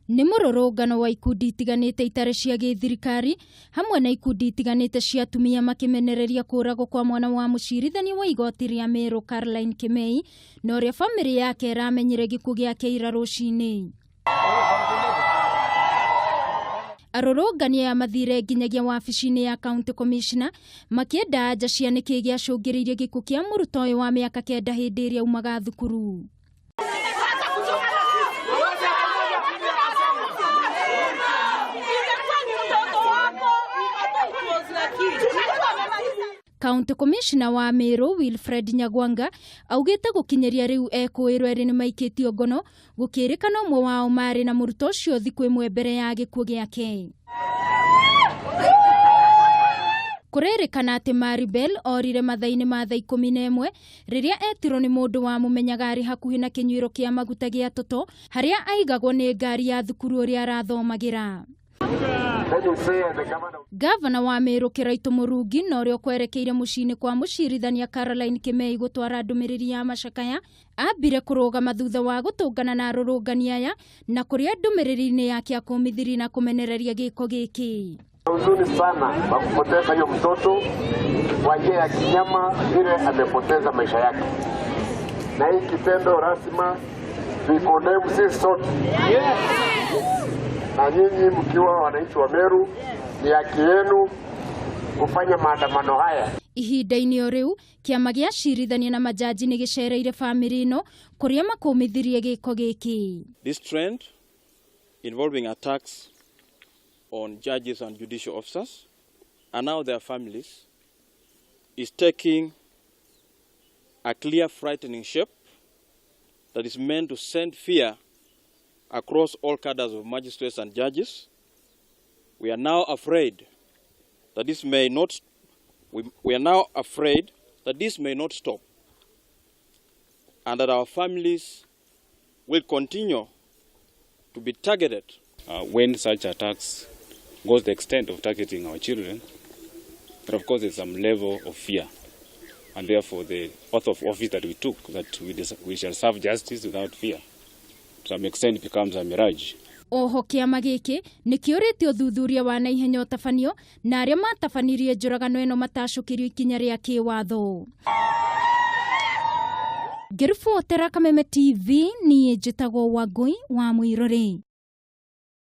Nĩ mururungano wa ikundi itiganite itari cia githirikari hamwe na ikundi itiganite cia atumia makimenereria kuragwo kwa mwana wa mucirithania wa igoti ria Meru Caroline Kimei na uria family yake iramenyire gikuũ giake ira rucini. Arurungania mathire nginyagia wabici-ini ya county commissioner makienda anja cia niki giacungiririe gikuũ kia murutwo wa miaka 9 hindi iria umaga thukuru. County Commissioner wa Meru Wilfred Nyagwanga augite gukinyeria riu ekwirwo eri ni maikitio ngono gukirikana umwe wao mari na murutwo cio thiku imwe mbere ya gikuũ giake. Kurerikana ati Maribel orire mathaini ma thaa 11 riria etirwo ni mundu wa mumenyaga ari hakuhi na kinyuiro kia maguta gia toto haria aigagwo ni ngari ya thukuru uria arathomagira. Gavana wa Meru Kiraito Murugi na uria kwerekeire mucini kwa mucirithania Caroline Kimei gutwara ndumiriri ya macakaya ambire kurugama thutha wa gutungana na arurungania aya na kuria ndumiriri-ini yake akumithiri na kumenereria giko giki. Huzuni sana kwa kupoteza hiyo mtoto kwa njia ya kinyama vile amepoteza maisha yake. Na hii kitendo rasma tuikondemu sisi sote. Na nyinyi mkiwa wananchi wa Meru ni haki yenu kufanya maandamano haya. Ihinda-ini o riu kiama gia cirithania na majaji ni gicereire family ino kuria makumithirie giko giki. This trend involving attacks on judges and judicial officers and now their families is taking a clear frightening shape that is meant to send fear across all cadres of magistrates and judges. We are now afraid that this may not stop and that our families will continue to be targeted. When such attacks go to the extent of targeting our children, but of course there's some level of fear, and therefore the oath of office that we took, that we shall serve justice without fear, to some extent becomes a mirage. Oho kiama giki nikiuritio thuthuria wa naihenya utabanio na aria matabanirie njuragano ino matacukirio ikinya ria kiwatho. Ngiribotera Kameme TV ni njitagwo Wangui wa Muiruri.